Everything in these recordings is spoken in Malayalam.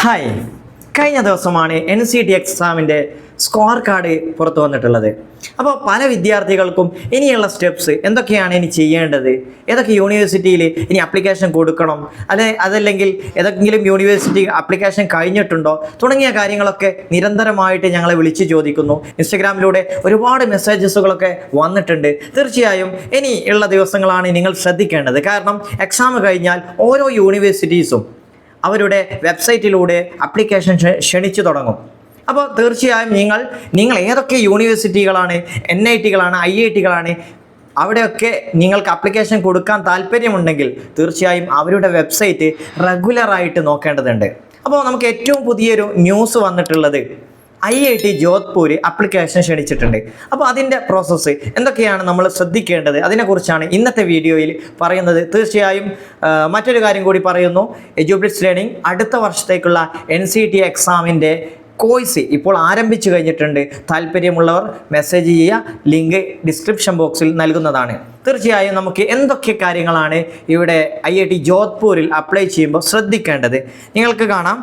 ഹായ്, കഴിഞ്ഞ ദിവസമാണ് NCT എക്സാമിൻ്റെ സ്കോർ കാർഡ് പുറത്തു വന്നിട്ടുള്ളത്. അപ്പോൾ പല വിദ്യാർത്ഥികൾക്കും ഇനിയുള്ള സ്റ്റെപ്സ് എന്തൊക്കെയാണ് ഇനി ചെയ്യേണ്ടത്, ഏതൊക്കെ യൂണിവേഴ്സിറ്റിയിൽ ഇനി അപ്ലിക്കേഷൻ കൊടുക്കണം, അതല്ലെങ്കിൽ ഏതെങ്കിലും യൂണിവേഴ്സിറ്റി അപ്ലിക്കേഷൻ കഴിഞ്ഞിട്ടുണ്ടോ തുടങ്ങിയ കാര്യങ്ങളൊക്കെ നിരന്തരമായിട്ട് ഞങ്ങളെ വിളിച്ച് ചോദിക്കുന്നു. ഇൻസ്റ്റഗ്രാമിലൂടെ ഒരുപാട് മെസ്സേജസുകളൊക്കെ വന്നിട്ടുണ്ട്. തീർച്ചയായും ഇനി ഉള്ള ദിവസങ്ങളാണ് നിങ്ങൾ ശ്രദ്ധിക്കേണ്ടത്. കാരണം എക്സാം കഴിഞ്ഞാൽ ഓരോ യൂണിവേഴ്സിറ്റീസും അവരുടെ വെബ്സൈറ്റിലൂടെ അപ്ലിക്കേഷൻ ക്ഷണിച്ചു തുടങ്ങും. അപ്പോൾ തീർച്ചയായും നിങ്ങൾ ഏതൊക്കെ യൂണിവേഴ്സിറ്റികളാണ്, NITകളാണ്, IITകളാണ്, അവിടെയൊക്കെ നിങ്ങൾക്ക് അപ്ലിക്കേഷൻ കൊടുക്കാൻ താല്പര്യമുണ്ടെങ്കിൽ തീർച്ചയായും അവരുടെ വെബ്സൈറ്റ് റെഗുലറായിട്ട് നോക്കേണ്ടതുണ്ട്. അപ്പോൾ നമുക്ക് ഏറ്റവും പുതിയൊരു ന്യൂസ് വന്നിട്ടുള്ളത് IIT ജോധ്പൂർ അപ്ലിക്കേഷൻ ക്ഷണിച്ചിട്ടുണ്ട്. അപ്പോൾ അതിൻ്റെ പ്രോസസ്സ് എന്തൊക്കെയാണ് നമ്മൾ ശ്രദ്ധിക്കേണ്ടത്, അതിനെക്കുറിച്ചാണ് ഇന്നത്തെ വീഡിയോയിൽ പറയുന്നത്. തീർച്ചയായും മറ്റൊരു കാര്യം കൂടി പറയുന്നു. എഡ്യൂബ്ലിറ്റ്സ് ലേണിംഗ് അടുത്ത വർഷത്തേക്കുള്ള NCT എക്സാമിൻ്റെ കോഴ്സ് ഇപ്പോൾ ആരംഭിച്ചു കഴിഞ്ഞിട്ടുണ്ട്. താല്പര്യമുള്ളവർ മെസ്സേജ് ചെയ്യുക, ലിങ്ക് ഡിസ്ക്രിപ്ഷൻ ബോക്സിൽ നൽകുന്നതാണ്. തീർച്ചയായും നമുക്ക് എന്തൊക്കെ കാര്യങ്ങളാണ് ഇവിടെ IIT ജോധ്പൂരിൽ അപ്ലൈ ചെയ്യുമ്പോൾ ശ്രദ്ധിക്കേണ്ടത് നിങ്ങൾക്ക് കാണാം.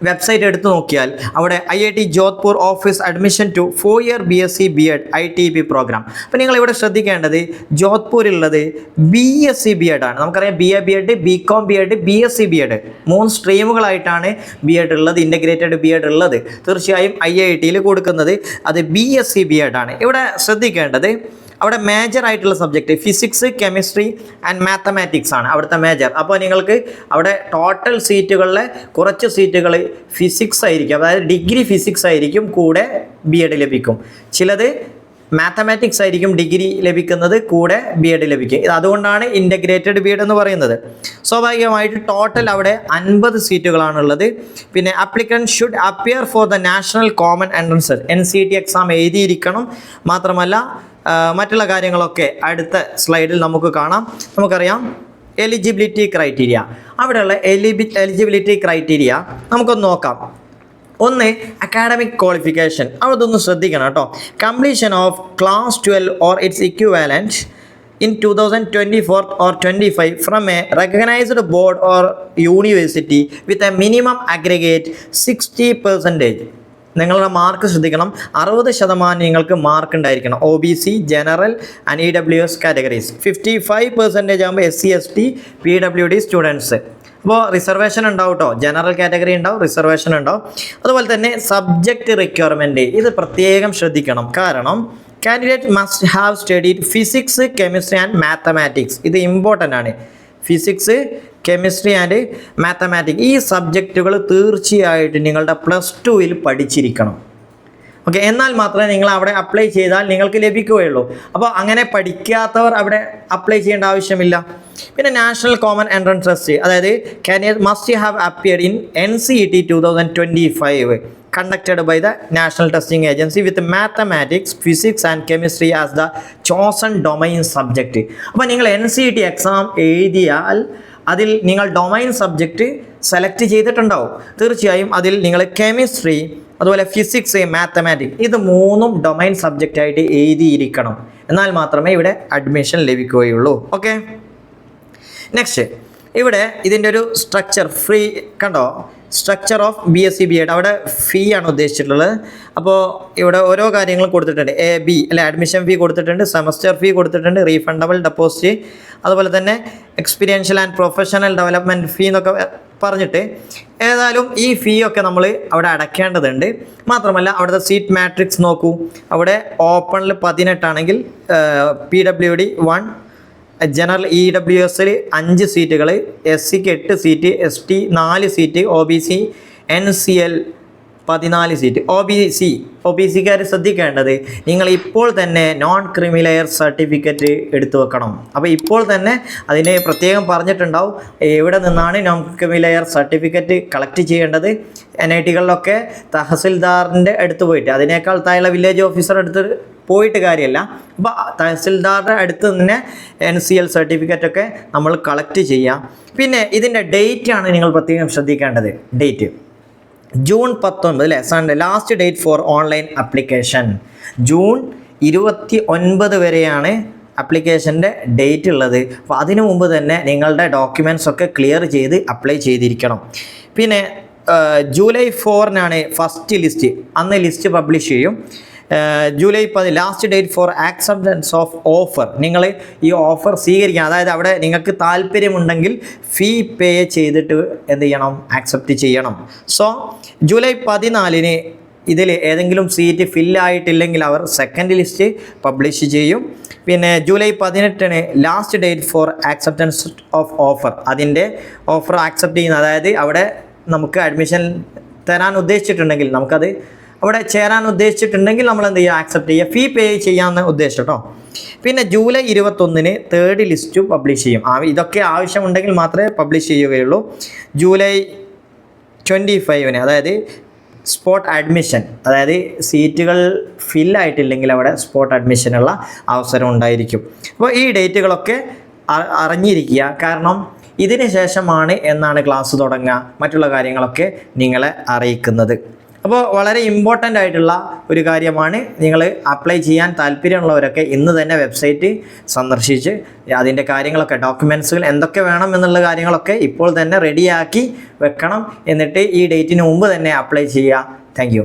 വെബ്സൈറ്റ് എടുത്തു നോക്കിയാൽ അവിടെ IIT Jodhpur offers admission to 4-year BSc B.Ed ITB program. അപ്പോൾ നിങ്ങളിവിടെ ശ്രദ്ധിക്കേണ്ടത് ജോധ്പൂരിലുള്ളത് BSc B.Ed ആണ്. നമുക്കറിയാം BA B.Ed, BCom B.Ed, BSc B.Ed 3 സ്ട്രീമുകളായിട്ടാണ് B.Ed ഉള്ളത്, ഇൻ്റഗ്രേറ്റഡ് B.Ed ഉള്ളത്. തീർച്ചയായും IITയിൽ കൊടുക്കുന്നത് അത് BSc B.Ed ആണ്. ഇവിടെ ശ്രദ്ധിക്കേണ്ടത് അവിടെ മേജർ ആയിട്ടുള്ള subject physics, chemistry and mathematics ആണ് അവിടുത്തെ മേജർ. അപ്പോൾ നിങ്ങൾക്ക് അവിടെ ടോട്ടൽ സീറ്റുകളിലെ കുറച്ച് സീറ്റുകൾ ഫിസിക്സ് ആയിരിക്കും, അതായത് ഡിഗ്രി ഫിസിക്സ് ആയിരിക്കും കൂടെ B.Ed ലഭിക്കും. ചിലത് മാത്തമാറ്റിക്സ് ആയിരിക്കും ഡിഗ്രി ലഭിക്കുന്നത്, കൂടെ B.Ed ലഭിക്കും. അതുകൊണ്ടാണ് ഇൻ്റഗ്രേറ്റഡ് B.Ed എന്ന് പറയുന്നത്. സ്വാഭാവികമായിട്ട് ടോട്ടൽ അവിടെ 50 സീറ്റുകളാണുള്ളത്. പിന്നെ applicant should appear for the national common entrance NCT exam എഴുതിയിരിക്കണം. മാത്രമല്ല മറ്റുള്ള കാര്യങ്ങളൊക്കെ അടുത്ത സ്ലൈഡിൽ നമുക്ക് കാണാം. നമുക്കറിയാം എലിജിബിലിറ്റി ക്രൈറ്റീരിയ. അവിടെയുള്ള എലിജിബിലിറ്റി ക്രൈറ്റീരിയ നമുക്കൊന്ന് നോക്കാം. ഒന്ന്, അക്കാഡമിക് ക്വാളിഫിക്കേഷൻ. അതൊന്ന് ശ്രദ്ധിക്കണം കേട്ടോ. Completion of class 12 or its equivalent in 2024 or 25 from a recognized board or university with a minimum aggregate 60%. നിങ്ങളുടെ മാർക്ക് ശ്രദ്ധിക്കണം. 60% നിങ്ങൾക്ക് മാർക്ക് ഉണ്ടായിരിക്കണം. OBC, general and EWS categories. 55% ആകുമ്പോൾ SC ST PWD സ്റ്റുഡൻസ്. അപ്പോൾ റിസർവേഷൻ ഉണ്ടാവും കേട്ടോ. ജനറൽ കാറ്റഗറി ഉണ്ടാവും, റിസർവേഷൻ ഉണ്ടാവും. അതുപോലെ തന്നെ സബ്ജക്റ്റ് റിക്വയർമെൻറ്റ് ഇത് പ്രത്യേകം ശ്രദ്ധിക്കണം. കാരണം candidate must have studied physics, chemistry and mathematics. ഇത് ഇമ്പോർട്ടൻ്റ് ആണ്. ഫിസിക്സ്, കെമിസ്ട്രി ആൻഡ് മാത്തമാറ്റിക്സ് ഈ സബ്ജക്റ്റുകൾ തീർച്ചയായിട്ടും നിങ്ങളുടെ +2-ൽ പഠിച്ചിരിക്കണം. ഓക്കെ, എന്നാൽ മാത്രമേ നിങ്ങൾ അവിടെ അപ്ലൈ ചെയ്താൽ നിങ്ങൾക്ക് ലഭിക്കുകയുള്ളൂ. അപ്പോൾ അങ്ങനെ പഠിക്കാത്തവർ അവിടെ അപ്ലൈ ചെയ്യേണ്ട ആവശ്യമില്ല. പിന്നെ നാഷണൽ കോമൺ എൻട്രൻസ് ടെസ്റ്റ്, അതായത് candidate must have appeared in NCT 2025 conducted by the National Testing Agency with mathematics, physics and chemistry as the chosen domain subject. അപ്പോൾ നിങ്ങൾ NCT എക്സാം എഴുതിയാൽ അതിൽ നിങ്ങൾ ഡൊമൈൻ സബ്ജക്റ്റ് സെലക്ട് ചെയ്തിട്ടുണ്ടാവും. തീർച്ചയായും അതിൽ നിങ്ങൾ കെമിസ്ട്രി, അതുപോലെ ഫിസിക്സ്, മാത്തമാറ്റിക്സ് ഇത് 3ഉം ഡൊമൈൻ സബ്ജക്റ്റായിട്ട് എഴുതിയിരിക്കണം. എന്നാൽ മാത്രമേ ഇവിടെ അഡ്മിഷൻ ലഭിക്കുകയുള്ളൂ. ഓക്കെ, നെക്സ്റ്റ് ഇവിടെ ഇതിൻ്റെ ഒരു സ്ട്രക്ചർ ഫ്രീ കണ്ടോ. സ്ട്രക്ചർ ഓഫ് BSc B.Ed അവിടെ ഫീ ആണ് ഉദ്ദേശിച്ചിട്ടുള്ളത്. അപ്പോൾ ഇവിടെ ഓരോ കാര്യങ്ങളും കൊടുത്തിട്ടുണ്ട്. AB അല്ലെ അഡ്മിഷൻ ഫീ കൊടുത്തിട്ടുണ്ട്, സെമസ്റ്റർ ഫീ കൊടുത്തിട്ടുണ്ട്, റീഫണ്ടബിൾ ഡെപ്പോസിറ്റ്, അതുപോലെ തന്നെ എക്സ്പീരിയൻഷ്യൽ ആൻഡ് പ്രൊഫഷണൽ ഡെവലപ്മെൻറ്റ് ഫീ എന്നൊക്കെ പറഞ്ഞിട്ട് ഏതായാലും ഈ ഫീ ഒക്കെ നമ്മൾ അവിടെ അടയ്ക്കേണ്ടതുണ്ട്. മാത്രമല്ല അവിടുത്തെ സീറ്റ് മാട്രിക്സ് നോക്കൂ. അവിടെ ഓപ്പണിൽ 18 ആണെങ്കിൽ PWD 1, ജനറൽ EWSൽ 5 സീറ്റുകൾ, SCക്ക് 8 seat, ST 4 seat, OBC NCL 14 seat. OBCക്കാർ ശ്രദ്ധിക്കേണ്ടത് നിങ്ങൾ ഇപ്പോൾ തന്നെ നോൺ ക്രിമിലെയർ സർട്ടിഫിക്കറ്റ് എടുത്തു വെക്കണം. അപ്പോൾ ഇപ്പോൾ തന്നെ അതിന് പ്രത്യേകം പറഞ്ഞിട്ടുണ്ടാവും എവിടെ നിന്നാണ് നോൺ ക്രിമിലെയർ സർട്ടിഫിക്കറ്റ് കളക്ട് ചെയ്യേണ്ടത്. NITകളിലൊക്കെ തഹസിൽദാറിൻ്റെ അടുത്ത് പോയിട്ട്, അതിനേക്കാൾ താഴെയുള്ള വില്ലേജ് ഓഫീസർ അടുത്ത് പോയിട്ട് കാര്യമല്ല. അപ്പോൾ തഹസിൽദാറുടെ അടുത്ത് തന്നെ NCL സർട്ടിഫിക്കറ്റൊക്കെ നമ്മൾ കളക്ട് ചെയ്യാം. പിന്നെ ഇതിൻ്റെ ഡേറ്റാണ് നിങ്ങൾ പ്രത്യേകം ശ്രദ്ധിക്കേണ്ടത്. ഡേറ്റ് June 19 അല്ലേ, Sunday last date for online application. June 29 വരെയാണ് അപ്ലിക്കേഷൻ്റെ ഡേറ്റ് ഉള്ളത്. അപ്പോൾ അതിനു മുമ്പ് തന്നെ നിങ്ങളുടെ ഡോക്യുമെൻറ്റ്സ് ഒക്കെ ക്ലിയർ ചെയ്ത് അപ്ലൈ ചെയ്തിരിക്കണം. പിന്നെ ജൂലൈ 4-നാണ് ഫസ്റ്റ് ലിസ്റ്റ്, അന്ന് ലിസ്റ്റ് പബ്ലിഷ് ചെയ്യും. July 10 last date for acceptance of offer. നിങ്ങൾ ഈ ഓഫർ സ്വീകരിക്കണം, അതായത് അവിടെ നിങ്ങൾക്ക് താല്പര്യമുണ്ടെങ്കിൽ ഫീ പേ ചെയ്തിട്ട് എന്ത് ചെയ്യണം, ആക്സെപ്റ്റ് ചെയ്യണം. സോ ജൂലൈ 14-ന് ഇതിൽ ഏതെങ്കിലും സീറ്റ് ഫില്ലായിട്ടില്ലെങ്കിൽ അവർ സെക്കൻഡ് ലിസ്റ്റ് പബ്ലിഷ് ചെയ്യും. പിന്നെ ജൂലൈ 18-ന് last date for acceptance of offer. അതിൻ്റെ ഓഫർ ആക്സെപ്റ്റ് ചെയ്യുന്ന, അതായത് അവിടെ നമുക്ക് അഡ്മിഷൻ തരാൻ ഉദ്ദേശിച്ചിട്ടുണ്ടെങ്കിൽ, നമുക്കത് അവിടെ ചേരാൻ ഉദ്ദേശിച്ചിട്ടുണ്ടെങ്കിൽ നമ്മൾ എന്ത് ചെയ്യുക, ആക്സെപ്റ്റ് ചെയ്യുക, ഫീ പേ ചെയ്യാമെന്ന് ഉദ്ദേശിച്ചു കേട്ടോ. പിന്നെ ജൂലൈ 21-ന് തേർഡ് ലിസ്റ്റ് പബ്ലിഷ് ചെയ്യും. ഇതൊക്കെ ആവശ്യമുണ്ടെങ്കിൽ മാത്രമേ പബ്ലിഷ് ചെയ്യുകയുള്ളൂ. ജൂലൈ 25-ന് അതായത് സ്പോട്ട് അഡ്മിഷൻ, അതായത് സീറ്റുകൾ ഫില്ലായിട്ടില്ലെങ്കിൽ അവിടെ സ്പോട്ട് അഡ്മിഷനുള്ള അവസരം ഉണ്ടായിരിക്കും. അപ്പോൾ ഈ ഡേറ്റുകളൊക്കെ അറിഞ്ഞിരിക്കുക, കാരണം ഇതിന് ശേഷമാണ് എന്നാണ് ക്ലാസ് തുടങ്ങുക, മറ്റുള്ള കാര്യങ്ങളൊക്കെ നിങ്ങളെ അറിയിക്കുന്നത്. അപ്പോൾ വളരെ ഇമ്പോർട്ടൻ്റ് ആയിട്ടുള്ള ഒരു കാര്യമാണ്. നിങ്ങൾ അപ്ലൈ ചെയ്യാൻ താല്പര്യമുള്ളവരൊക്കെ ഇന്ന് തന്നെ വെബ്സൈറ്റ് സന്ദർശിച്ച് അതിൻ്റെ കാര്യങ്ങളൊക്കെ, ഡോക്യുമെൻറ്റ്സുകൾ എന്തൊക്കെ വേണം എന്നുള്ള കാര്യങ്ങളൊക്കെ ഇപ്പോൾ തന്നെ റെഡിയാക്കി വെക്കണം. എന്നിട്ട് ഈ ഡേറ്റിന് മുമ്പ് തന്നെ അപ്ലൈ ചെയ്യുക. താങ്ക്